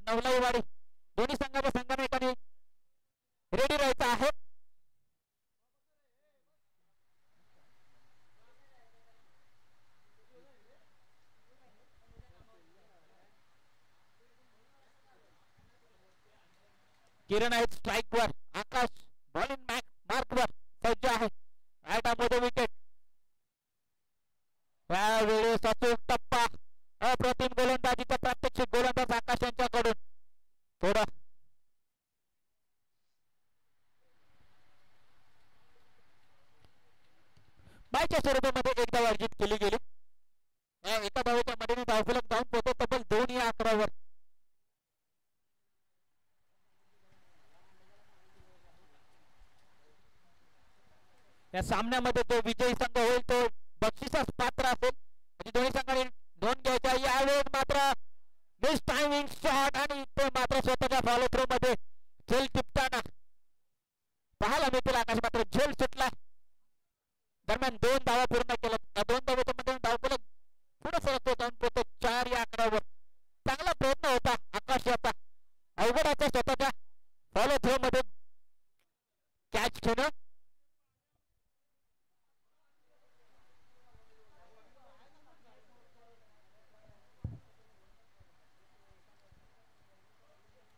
नवलाई वाडी दोन्ही संघाच्या संघाने एकाने रेडी राहायचं आहे. किरण आहेत स्ट्राइक वर, आकाश बॉलिंग मार्क वर सज्ज आहे. मध्ये विकेट. यावेळेस अचूक टप्पा, अप्रतिम गोलंदाजीचा प्रात्यक्षिक गोलंदाज आकाश यांच्याकडून. थोडं बायच्या स्वरूपामध्ये एक धाव अर्जित केली गेली. एका धावेच्या मदतीने धावफलक धावून पोहोचतो तब्बल 2 या आकड्यावर. या सामन्यामध्ये जो विजयी संघ होईल तो बक्षिसास पात्र असेल. म्हणजे दोन्ही संघाने नोंद घ्यायच्या. यावेळेस मात्र मिस टायमिंग शॉट आणि ते मात्र स्वतःच्या फॉलो थ्रो मध्ये झेल टिपताना पाहायला मिळतील. आकाश मात्र झेल सुटला. दरम्यान 2 धावा पूर्ण केल्या. 2 धावेच्या मध्ये धावफलक पुढे सरकतो जाऊन पोहोचतो 4 या आकड्यावर. चांगला प्रयत्न होता आकाश याचा. अवघडाचा स्वतःच्या फॉलो थ्रो मध्ये कॅच घेणं.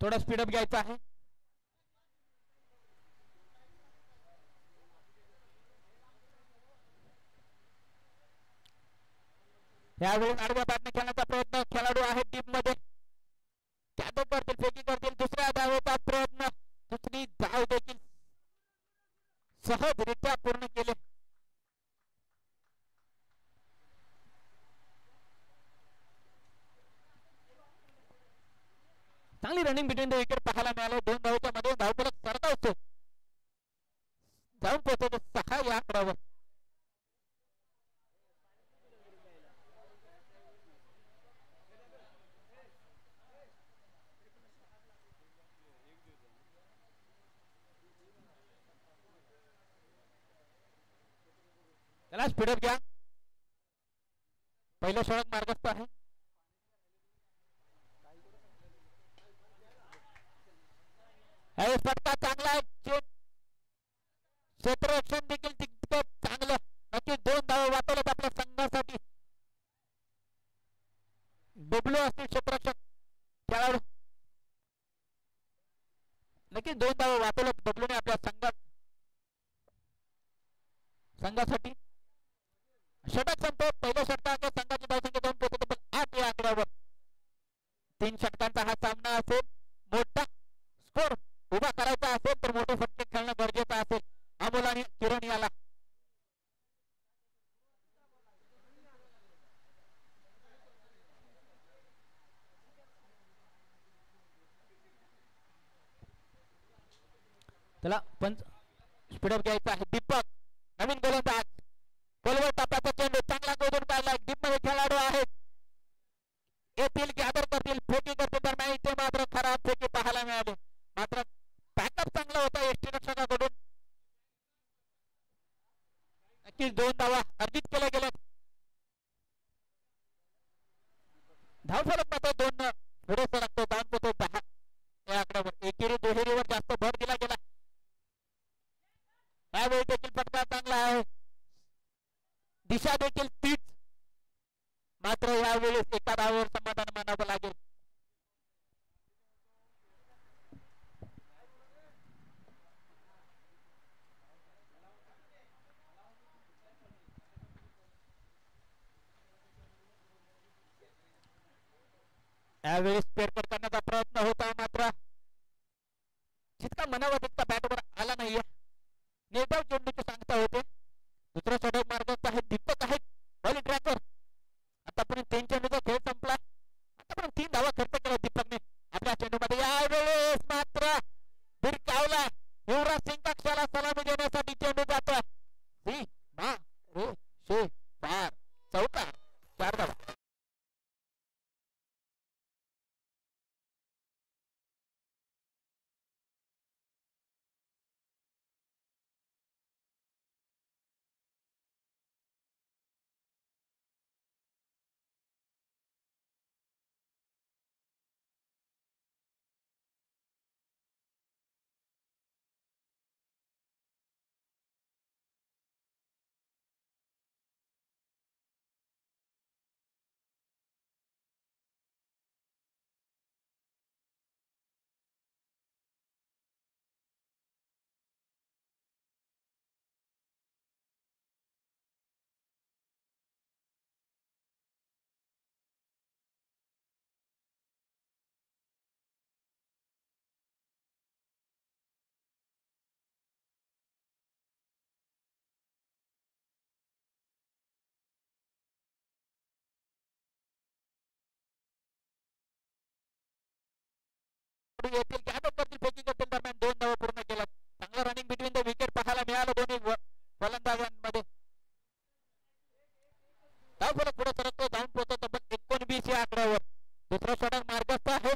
थोडा स्पीडअप घ्यायचा आहे. यावेळी आडव्या बॅटने खेळण्याचा प्रयत्न खेळाडू आहे टीम मध्ये. कॅदो करतील, फेकी करतील. दुसऱ्या धावेचा प्रयत्न, दुसरी धाव देखील सहजरित्या पूर्ण केले. चांगली रनिंग बिटवीन द विकेट पाहायला मिळाले. 2 धावेच्या मध्ये धावफलक सरकावतो जाऊन पोहोचतो 6 या आकड्यावर. त्याला स्पीडअप घ्या. पहिलं षटक मार्गस्थ आहे. फटका चांगला आहे. क्षेत्ररक्षण देखील तितकं चांगलं. नक्की 2 धावा वाचवल्यात आपल्या संघासाठी. बबलू असतील क्षेत्ररक्षक खेळाडू. नक्कीच 2 धावा वाचवल्यात बबलूने आपल्या संघासाठी. षटक संपतो. पहिल्या षटकाच्या संघाची धावसंख्या 2 पोहोचतो 8 या आकड्यावर. 3 षटकांचा हा सामना असेल. मोठा स्कोर उभा करायचा असेल तर मोठे फटके खेळणं गरजेचं असेल. अमोल आणि किरण याला त्याला पंच स्पीडअप घ्यायचा आहे. दीपक नवीन गोलंदाज. गोलवर टप्प्याचा चेंडू चांगला गोदून काढला. डीप मध्ये खेळाडू आहेत. येथील गॅदर करतील, फेकी करतील. दरम्यान इथे मात्र खराब फेकी पाहायला मिळाली. मात्र बॅकअप चांगला होता एसटी रक्षकाकडून. नक्कीच 2 धावा अर्जित केल्या गेल्या. धावफलक मात्र 2 पुढे सरकतो जाऊन पोहोचतो 10 या आकड्यावर. एकेरी दुहेरीवर जास्त भर दिला गेला. यावेळी देखील फटका चांगला आहे. दिशा देखील तीच. मात्र यावेळेस एका धावेवर समाधान मानावं लागेल. यावेळेस पेरकर करण्याचा प्रयत्न होता मात्र जितका मनावा तितका बॅटवर आला नाहीये. निर्धाव चेंडूची सांगता होते. दुसरा षटक मार्गाचा आहे. दीपक आहेत बॉलिंग ट्रॅकवर. आतापर्यंत 3 चेंडूचा खेळ संपला. आतापर्यंत 3 धावा खर्च केला दीपकने आपल्या चेंडूमध्ये. यावेळेस मात्र भिरकावला. युवराज सिंग पक्षाला सलामी देण्यासाठी चेंडू जातोय. चौकार 4 धावा. येतील कॅमेट करतील फेकी करतील दरम्यान 2 धावा पूर्ण केल्या. चांगलं रनिंग बिटवीन द विकेट पाहायला मिळालं दोन्ही फलंदाजांमध्ये. धावफलक पुढे सरकतो जाऊन पोहोचतो तब्बल 19 या आकड्यावर. दुसरा षटक मार्गस्थ आहे.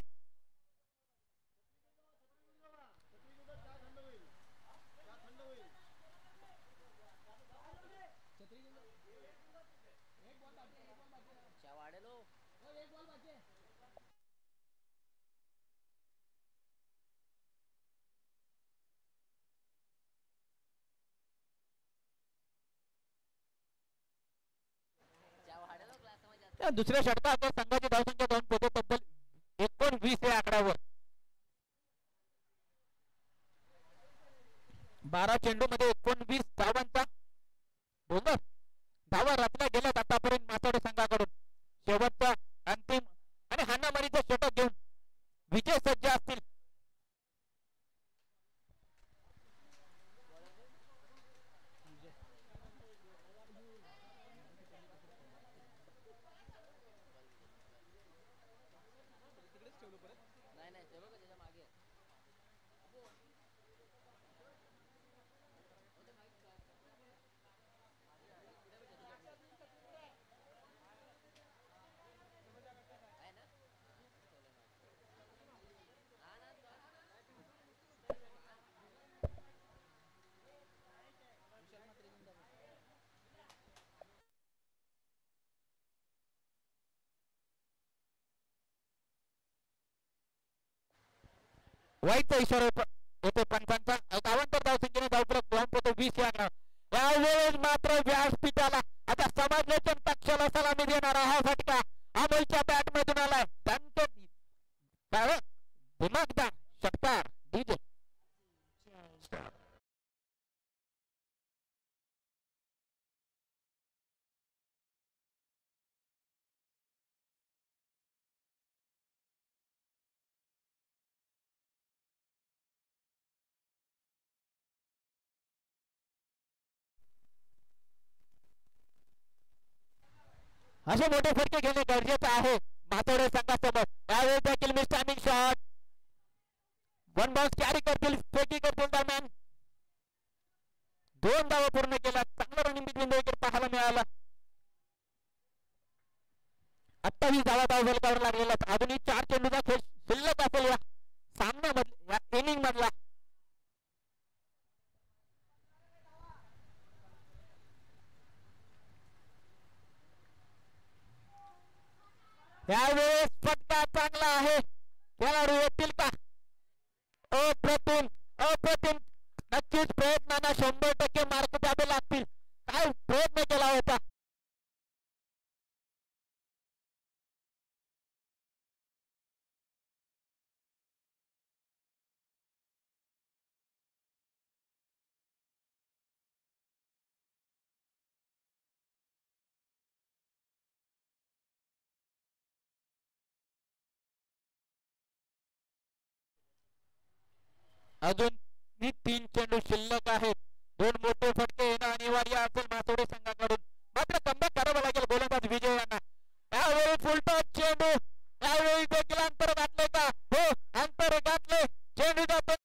दुसऱ्या षटकात संघाची धावसंख्या जाऊन पोहोचतो तब्बल 19 या आकड्यावर. 12 चेंडू मध्ये 19 धावांचा बोलर धावा रचल्या गेल्यात आतापर्यंत मातोडे संघाकडून. शेवटचा अंतिम आणि हाणामारीचा षटक घेऊन विजय सज्ज असतील. वाईटचा इशारा येतो पंचांचा. धावांतर धावसंख्येने धावफलक धावून पोहोचतो 20 या आकड्यावर. यावेळेस मात्र व्यासपीठाला आता समाजलोचन पक्षाला सलामी देणारा हा फटका अमोलच्या बॅट मधून आलाय. दिमागदार षटकार डीजे असे मोठे फटके घेणे गरजेचे आहे मातोडे संघासमोर. यावेळी देखील miss timing shot 1 box carry करतील फेकी करतील दरम्यान 2 धावा पूर्ण केल्या. चांगलं रनिंग बिटवीन द विकेट पाहायला मिळालं. 28 धावा धावफलकावर लागलेला. अजूनही 4 चेंडूचा खेळ शिल्लक असेल या सामन्यामधल्या या इनिंग मधला. यावेळेस फटका चांगला आहे. खेळाडू येतील का? अप्रतिम अप्रतिम. नक्कीच प्रयत्नांना 100% मार्क द्यावे लागतील. काय प्रयत्न केला होता. अजून 3 चेंडू शिल्लक आहेत. 2 मोठे फटके येणं अनिवार्य असेल मातोडे संघाकडून. मात्र कमबॅक करावं लागेल गोलंदाज विजय यांना. यावेळी फुलटॉस चेंडू. यावेळी देखील अंतर घातले का? हो अंतर घातले. चेंडू जातो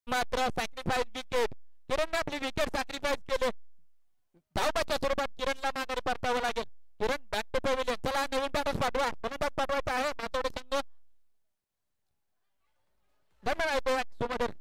मात्र सॅक्रिफाईस विकेट. किरणने आपली विकेट सॅक्रिफाईस केले. धावबाच्या स्वरूपात किरणला माघारी परतावं लागेल. किरण बॅक टू पवेलियन. चला नवीन बॅटर्स पाठवा. फलंदाज पाठवायचा आहे मातोडे संघ. धन्यवाद सुमधुर.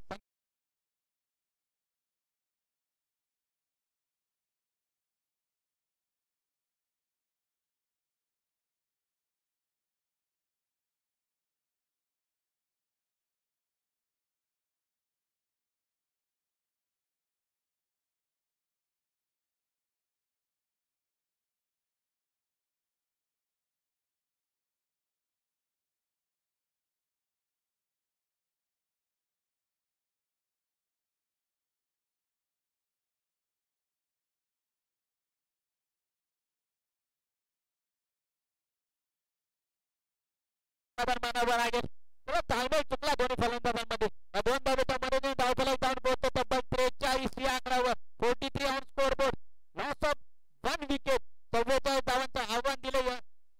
समाधान मानावं लागेल. तेव्हा ताळमेळ चुकला दोन्ही फलंदाजांमध्ये. दोन धावेच्या मध्ये धावफलक जाऊन पोहोचतो तब्बल 43 या आकड्यावर. 43 on score board. Loss of 1 wicket. 44 धावांचं आव्हान दिलं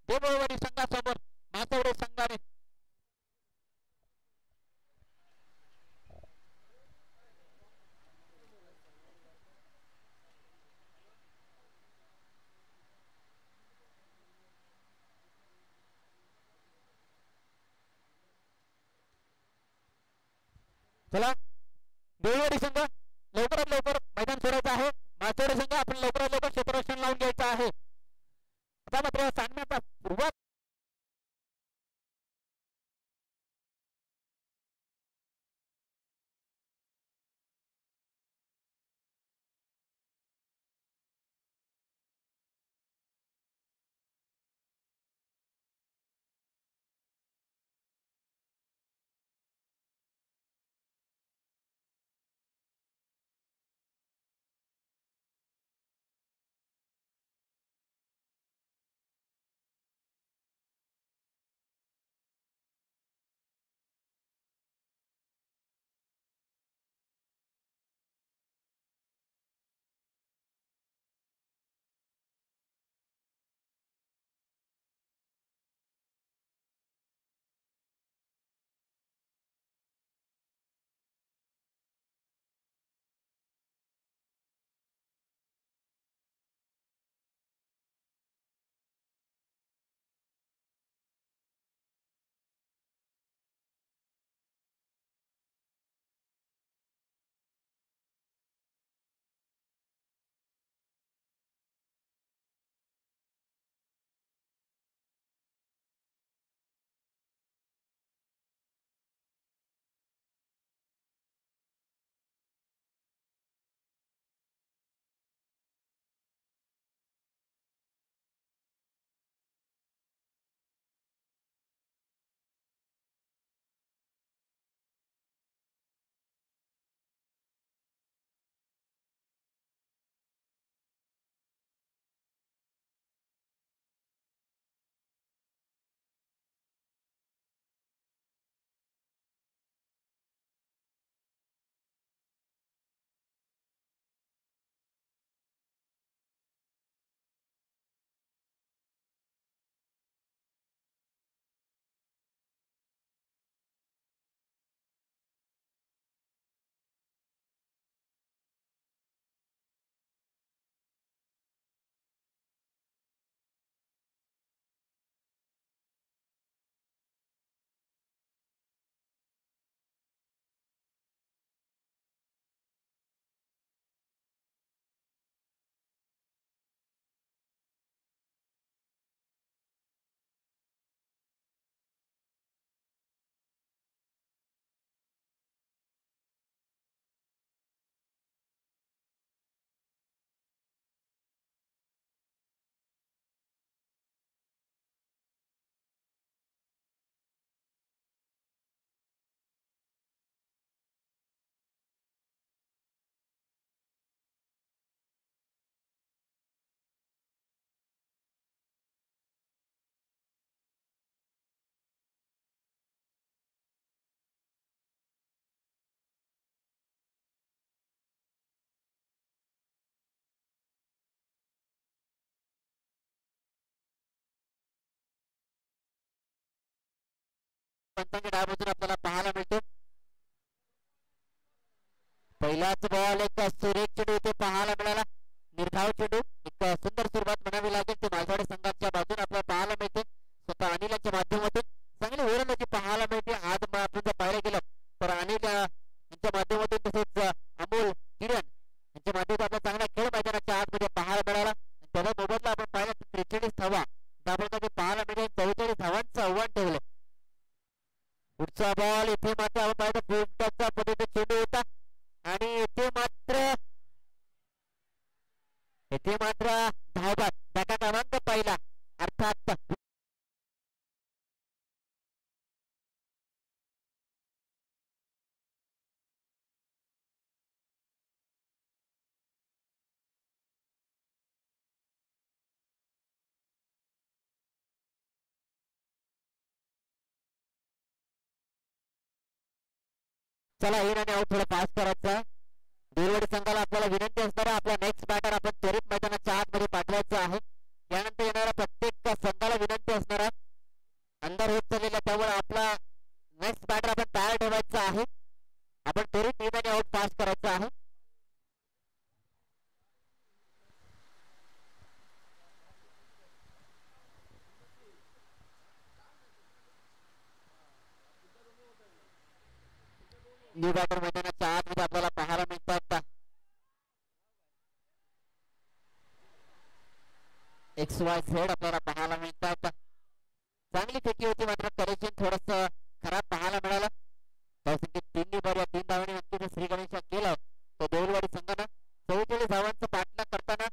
देवळवाडी संघासमोर मासवडे संघाने. चला देवळवाडी संघ लवकरात लवकर मैदान सोडायचं आहे. मासवडे संघ आपण लवकरात लवकर क्षेत्ररक्षण लावून घ्यायचं आहे. आता मात्र सामन्याचा सुरुवात पंचांच्या डाव्या बाजूने आपल्याला पाहायला मिळतो. पहिलाच बॉल एक सुरेख चेंडू इथे पाहायला मिळाला. निर्धाव चेंडू एक सुंदर सुरुवात म्हणावी लागेल. ते मालवाडी संघाच्या बाजूने आपल्याला पाहायला मिळते. स्वतः अनिलांच्या माध्यमातून चांगली ओरंदाची पाहायला मिळते. आज आपण जर पाहायला गेलं तर अनिल यांच्या माध्यमातून तसेच अमोल किरण यांच्या माध्यमातून आपला चांगला खेळ मैदानाच्या आतमध्ये पाहायला मिळाला. त्याचा मोबदला आपण पाहिला 43 धावा दाबोळमध्ये पाहायला मिळेल. 44 धावांचं आव्हान ठेवलं. पुढचा बॉल इथे मात्र आपण पाहिलं फुलटॉपचा पद्धतीने चेंडू होता आणि इथे मात्र धावबाद त्याचा क्रमांक पहिला अर्थात चला इन आणि आउट थोडं पास करायचं. देववाडी संघाला आपल्याला विनंती असणार आहे आपला नेक्स्ट बॅटर आपण त्वरित मैदानाच्या आतमध्ये पाठवायचं आहे. यानंतर येणाऱ्या प्रत्येक संघाला विनंती असणार आहे अंधार होत चाललेला त्यामुळे आपला नेक्स्ट बॅटर आपण तयार ठेवायचा आहे. आपण त्वरित इन आणि आउट पास करायचं आहे. न्यू बॅटर मैदानाच्या आतमध्ये आपल्याला पाहायला मिळतात. XYZ आपल्याला पाहायला मिळतात. चांगली फेकी होती मात्र कलेक्शन थोडस खराब पाहायला मिळालं. धावसंख्येत 3 वर या 3 धावांनी नक्कीच श्री गणेशा केला. तो देऊळवाडी संघानं 44 धावांचा पाठलाग करताना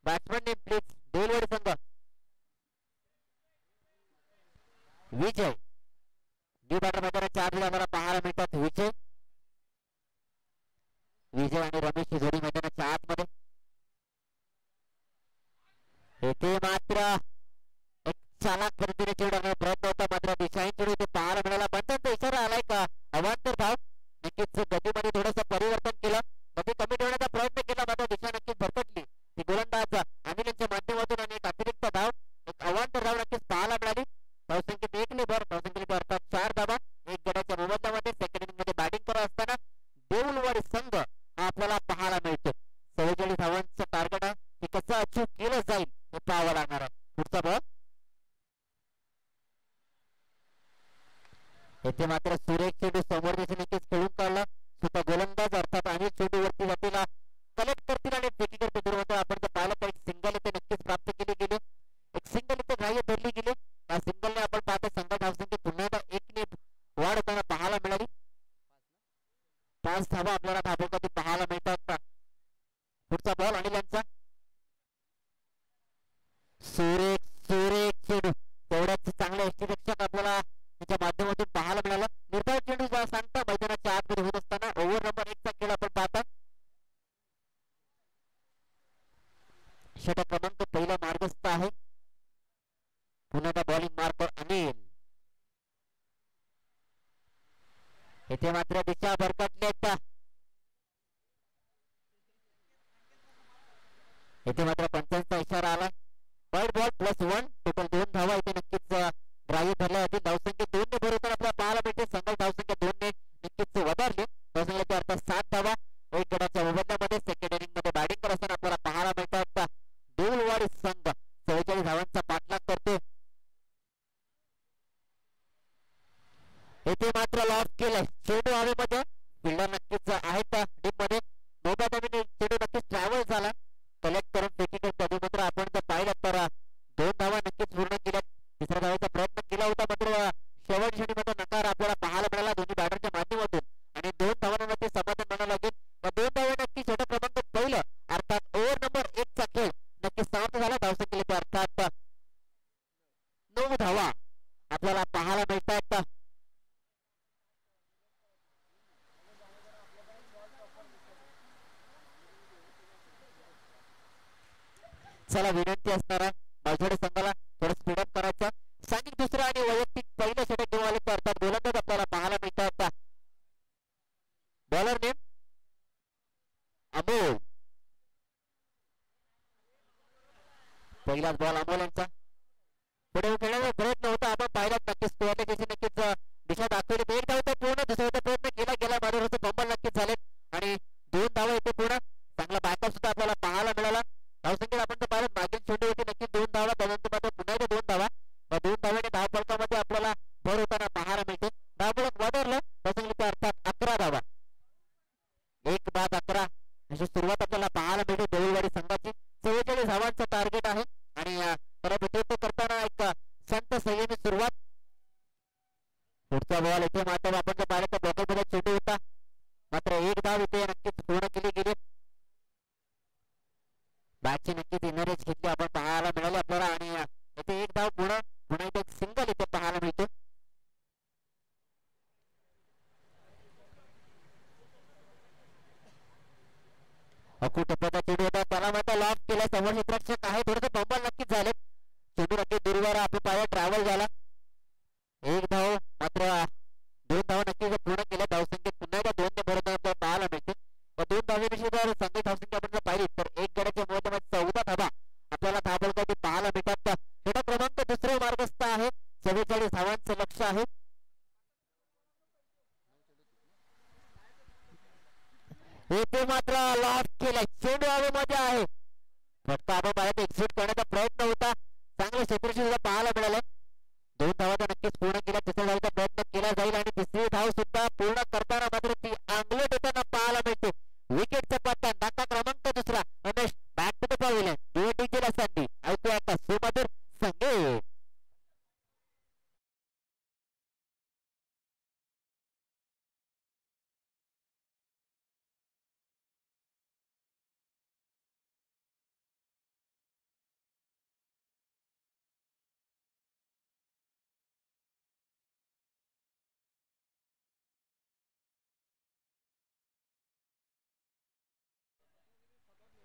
बॅट्समन नेम प्लीज देऊळवाडी संघ विजय. न्यू बॅटर मैदानाच्या आत आम्हाला पाहायला मिळतात विजय आणि रमेशची जोडी मैदानाच्या आतमध्ये. येथे मात्र एक चालाक पद्धतीने चिडवण्याचा प्रयत्न होता मात्र दिशांकडे ते पाहायला मिळाला. पंचांचा इशारा आलाय का अवांतर धाव. नक्कीच गतीमध्ये थोडंसं परिवर्तन केलं गती कमी ठेवण्याचा प्रयत्न केला मात्र दिशा नक्कीच भरकटली. ती गोलंदाज अनिलच्या माध्यमातून आणि एक अतिरिक्त धाव एक अवांतर धाव नक्कीच पाहायला मिळाली. धावसंख्येत 1 वर धावसंख्येत अर्थात 4 धावा 1 गड्याच्या मोबदल्यामध्ये सेकंड इनिंग मध्ये बॅटिंग करत असताना देऊळवाडी संघ हा आपल्याला पाहायला मिळतो. 44 धावांचं टार्गेट आहे ते कसं अचीव केलं जाईल हे पाहावं लागणार आहे. पुढचा बॉल येथे मात्र सुरेश चेंडू समोर नक्कीच खेळून काढला. स्वतः गोलंदाज अर्थात अनिल चेंडू वरती जातीला कलेक्ट करतील आणि फेकी करते दुर्मत आपण जर पाहिलं तर एक सिंगल इथे नक्कीच प्राप्त केली गेली. एक सिंगल इथे ग्राह्य धरली गेली. या सिंगलने आपण पाहतो संघ धावसंख्येत पुन्हा एकदा 1 ने वाढ होताना पाहायला मिळाली. 5 धावा आपल्याला धाबोकाती पाहायला मिळतात. पुढचा बॉल अनिल यांचा सुरेख चेंडू तेवढ्याच चांगल्या यष्टीरक्षक आपल्याला त्याच्या माध्यमातून पाहायला मिळाला. निर्धाव चेंडू सांगता मैदानाच्या आतमध्ये होत असताना ओव्हर नंबर 1 चा खेळ आपण पाहता. षटक क्रमांक पहिला मार्गस्थ आहे. पुन्हा बॉलिंग मार्कर अनिल. येथे मात्र दिशा भरकटलेत. येथे मात्र पंचांचा इशारा आला. वाईट बॉल +1 टोटल 2 धावा इथे नक्कीच ग्राह्य धरल्या जातील. धावसंख्येत 2 ने भर होताना आपल्याला पाहायला मिळते. संघ धावसंख्या 2 ने नक्कीच वधारली. धावसंख्येच्या अर्थात 7 धावा 1 गड्याच्या मोबदल्यामध्ये सेकंड इनिंग मध्ये बॅटिंग करत असताना आपल्याला पाहायला मिळतात. देऊळवाडी संघ 44 धावांचा पाठलाग करतो. येथे मात्र लॉस केलाय चेंडू हवेमध्ये. फिल्डर नक्कीच आहेत डीप मध्ये. नोबादामीने चेंडू नक्कीच ट्रॅव्हल झाला कलेक्ट करून फेकी करतो. मात्र आपण जर पाहिलं तर 2 धावा नक्कीच पूर्ण केल्या. तिसऱ्या धावाचा प्रयत्न केला होता मात्र शेवट क्षणीमध्ये नकार आपल्याला पाहायला मिळाला दोन्ही बॅटरच्या माध्यमातून आणि 2 धावांमध्ये समाधान मानावं लागेल. या 2 धावा नक्की षटक क्रमांक पहिलं अर्थात ओव्हर नंबर 1 चा खेळ नक्कीच समाप्त झाला. धावसंख्येत अर्थात 9 धावा आपल्याला पाहायला मिळतात. चला विनंती असणार आहे बाजूडे संघाला थोडं स्पीडअप करायचं. सांघिक दुसरा आणि वैयक्तिक पहिलं षटक घेऊन आले अर्थात गोलंदाज आपल्याला पाहायला मिळतात. Bowler name Amol. पहिलाच बॉल अमोल यांचा. पुढे खेळण्याचा प्रयत्न होता आपण पाहिलात नक्कीच स्कोअरने त्याची नक्कीच दिशा दाखवली. 1 धाव तर पूर्ण दुसऱ्याचा प्रयत्न केला गेला माधुरचं बंबल नक्कीच झालेत आणि 2 धावा येथे पूर्ण चांगला बॅकअप सुद्धा आपल्याला पाहायला मिळाला. धावसंख्येत आपण तर पाहिलं मागील चेंडूवरती नक्की 2 धावा त्यानंतर मात्र पुन्हा एकदा 2 धावा. या 2 धावाने धावफलकामध्ये आपल्याला भर होताना पाहायला मिळते. धावफलक वाढवलं धावसंख्येत अर्थात 11 धावा 1 बाद 11 अशी सुरुवात आपल्याला पाहायला मिळते. देऊळवाडी संघाची 44 धावांचं टार्गेट आहे आणि त्याला प्रतिरोध करताना एक संत संयमी सुरुवात. पुढचा बॉल इथे मात्र आपण जर पाहिलं तर ब्लॉकरमध्ये चेंडू होता मात्र 1 धाव इथे नक्कीच पूर्ण केली गेली. बॅटची नक्कीच इनरेज घेतली आपण पाहायला मिळाले आपल्याला आणि इथे 1 धाव पुन्हा इथे एक सिंगल इथे पाहायला मिळतो. अकू टप्प्याचा चेंडू होता त्याला मात्र लॉक केला. समोर क्षेत्ररक्षक आहे थोडंसं बंबल नक्कीच झाले. चेंडू नक्कीच दूरवर आपण पाहिलं ट्रॅव्हल झाला. 1 धाव मात्र 2 धावा नक्कीच पूर्ण केल्या. 44 धावांचं लक्ष आहे. इथे मात्र लॉस्ट केलाय, चेंडू हवेमध्ये आहे. फक्त आपण पाहत एक्झिट करण्याचा प्रयत्न होता, चांगलं क्षेत्रशी सुद्धा पाहायला मिळालं. 2 धावा तर नक्कीच पूर्ण केल्या, तिसऱ्या धावाचा प्रयत्न केला जाईल आणि तिसरी धाव सुद्धा पूर्ण करताना मात्र ती अंगलट येताना पाहायला मिळते. विकेटचा पत्ता धक्का क्रमांक दुसरा. Ramesh back to the pavilion, डीएनडीची संधी. ऐकूया आता सुमधुर संगीत.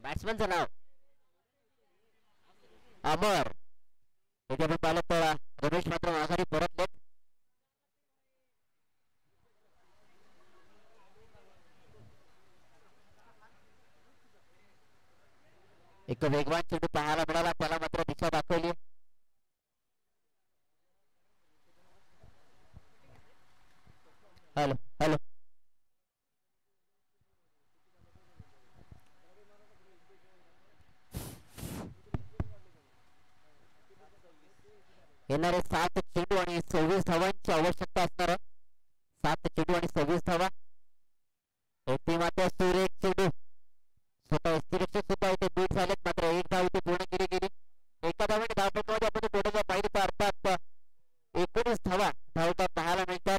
बॅट्समनचं नाव अमर. इथे आपण पाहिलं तर रमेश मात्र माघारी परतलेत. एक वेगवान चेंडू पाहायला मिळाला, त्याला मात्र दिशा दाखवली. हॅलो हॅलो येणारे 7 चेंडू आणि 26 धावांची आवश्यकता असणार आहे. 7 चेंडू आणि 26 धावा. इथे मात्र सुरेख चेंडू, स्वतः सुरक्षित सुद्धा इथे बीट झालेत, मात्र 1 धाव इथे पूर्ण केली गेली. एका धावाने धावपटामध्ये आपण टोटल पाहिलं तर अर्थात 19 धावा धावता पाहायला मिळतात.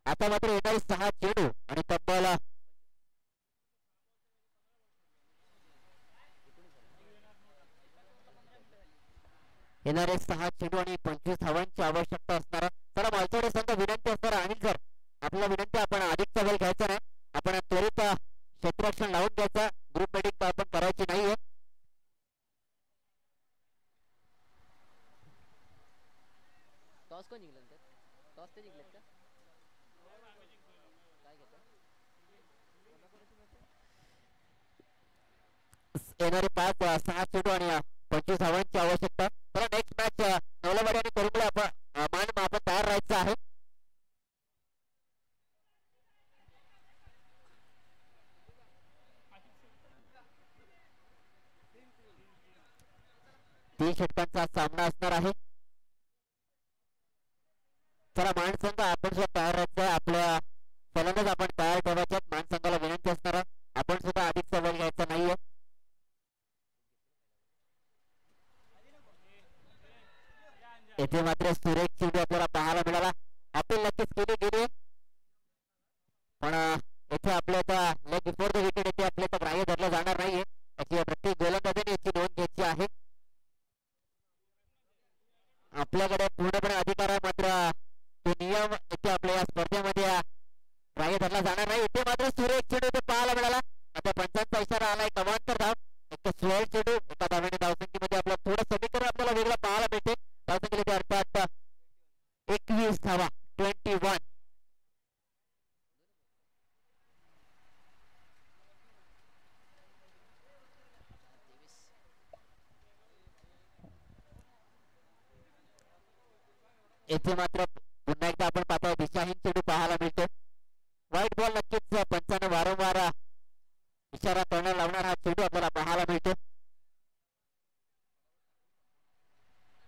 आता मात्र येणारे 6 चेंडू आणि तब्बल येणारे 6 चेंडू आणि 25 धावांची आवश्यकता असणार. चला मालचोडे संघ विनंती असणार अनिल सर, आपल्याला विनंती, आपण अधिकचा वेळ घ्यायचा नाही, आपण त्वरित क्षेत्ररक्षण लावून घ्यायचा, ग्रुप मीटिंग आपण करायची नाहीये. टॉस कोण जिंकलं तर? टॉस ते जिंकलेत का? काय घेतो? येणारे 5-6 चेंडू आणि 25 धावांची आवश्यकता. चला नेक्स्ट मॅच नवलावाडी आणि करुंबळे आपण तयार राहायचं आहे. तीन षटकांचा सामना असणार आहे. चला मानसंघ आपण सुद्धा तयार राहायचं आहे, आपल्या फलंदाज आपण तयार ठेवायचे. मानसंघाला विनंती असणार, आपण सुद्धा अधिकचा वेळ घ्यायचा नाहीये. येथे मात्र सुरेख चेंडू आपल्याला पाहायला मिळाला. अपील नक्कीच केली गेली, पण येथे आपल्या लेग बिफोर द विकेट येथे आपल्या ग्राह्य धरलं जाणार नाहीये. याची प्रत्येक गोलंदाजाने याची नोंद घ्यायची आहे. आपल्याकडे पूर्णपणे अधिकार आहे, मात्र तो नियम येथे आपल्या या स्पर्धेमध्ये ग्राह्य धरला जाणार नाही. इथे मात्र सुरेख चेंडू इथे पाहायला मिळाला. आता पंचांचा इशारा आलाय, कमांतर धाव. एक स्लोअर चेंडू, एका धावेने धावसंख्येमध्ये आपलं थोडं समीकरण आपल्याला वेगळं पाहायला मिळते. धावसंख्येमध्ये अर्थात 21 धावा, 21. येथे मात्र पुन्हा एकदा आपण पाहतो दिशाहीन चेंडू पाहायला मिळतो. व्हाईट बॉल नक्कीच पंचाने वारंवार इशारा करण्याला लावणार हा चेंडू आपल्याला पाहायला मिळतो.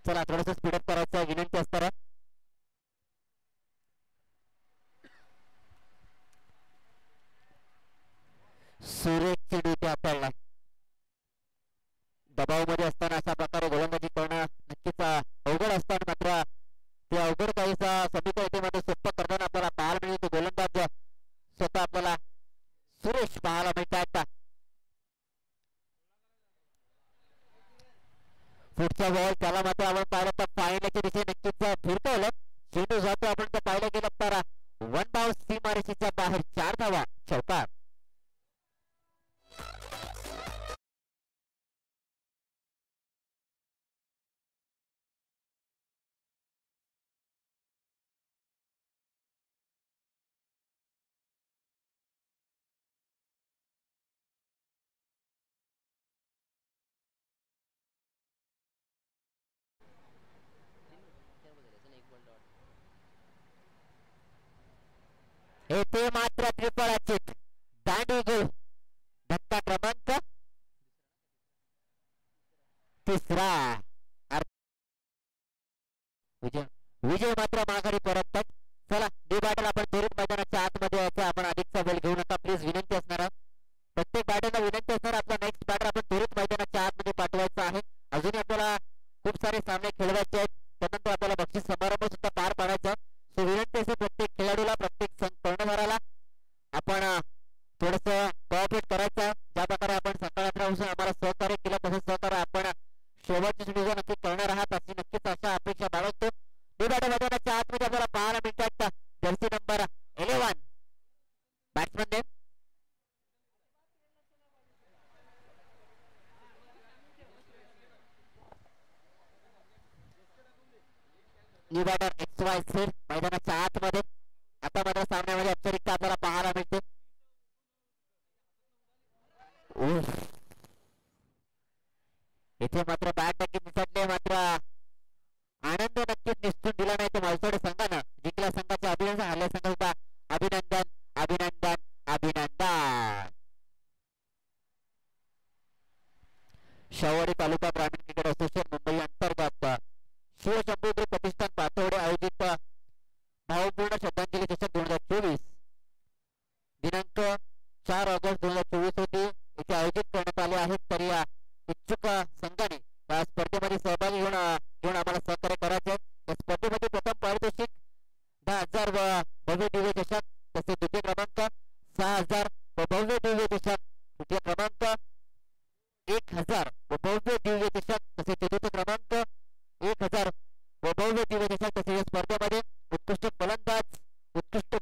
चला थोडस स्पीडअप करायचं विनंती असणार. सुरेख चेंडू इथे आपल्याला दबावमध्ये असताना अशा प्रकारे गोलंदाजी करणं नक्कीच अवघड असतं, मात्र ते अवघड काहीसा समीकरण इथे मात्र सोपं करताना आपल्याला पाहायला मिळतो. गोलंदाज स्वतः आपल्याला सुरेश पाहायला मिळतात. पुढचा बॉल त्याला मात्र आपण पाहिलं तर पाहिल्याच्या दिशेने नक्कीच फिरकवलं. चेंडू जातो आपण तर पाहिलं गेलं तर 1 धाव सीमारेषेच्या बाहेर, 4 धावा, चौकार. येथे मात्र ट्रिपल अचित दांडी गोल धक्का क्रमांक तिसरा विजय मात्र माघारी परततात. चला डी बॅटल आपण त्वरित मैदानाच्या आतमध्ये यायचं. आपण अधिकचा वेळ घेऊ नका प्लीज, विनंती असणार आहे. प्रत्येक बॅटरला विनंती असणार आपला नेक्स्ट बॅटर आपण त्वरित मैदानाच्या आतमध्ये पाठवायचा आहे. अजूनही आपल्याला खूप सारे सामने खेळवायचे आहेत. त्यानंतर आपल्याला बक्षीस समारंभ सुद्धा पार पाडायचा आहे. सो विनंती असेल प्रत्येक खेळाडूला, प्रत्येक कर्णधाराला आपण थोडस कोऑपरेट करायचं आहे. ज्या प्रकारे आपण सकाळपासून आम्हाला सहकार्य केलं तसं सहकार्य आपण शेवटची सुविधा नक्की करणार आहात अशी नक्कीच अशा अपेक्षा बाळगतो. मैदानाच्या आतमध्ये आपल्याला पाहायला मिळतात jersey number 11 batsman new batter XYZ मैदानाच्या आतमध्ये. आता मात्र सामन्यामध्ये औपचारिकता आपल्याला पाहायला मिळते. इथे मात्र बॅट नक्की निसटले, मात्र आनंद नक्कीच निसटून दिला नाही तो मालसोडे संघानं. जिंकल्या संघाचे अभिनंदन, हरल्या संघाचा अभिनंदन अभिनंदन अभिनंदन. शाहूवाडी तालुका ग्रामीण क्रिकेट असोसिएशन मुंबई अंतर्गत शिवशंभूगिरी प्रतिष्ठान पातोडे आयोजित भावपूर्ण श्रद्धांजली चषक 2024 दिनांक 4 ऑगस्ट 2024 होती इथे आयोजित करण्यात आले आहेत. तर या इच्छुक संघाने या स्पर्धेमध्ये सहभागी घेऊन आम्हाला सहकार्य करायचे आहे. या स्पर्धेमध्ये प्रथम पारितोषिक 10,000 व भव्य दिव्य चषक, तसेच द्वितीय क्रमांक 6,000 व भव्य दिव्य चषक, तृतीय क्रमांक 1,000 व भव्य दिव्य चषक, तसेच चतुर्थ क्रमांक 1,000 व भव्य दिव्य चषक. तसेच या स्पर्धेमध्ये उत्कृष्ट फलंदाज, उत्कृष्ट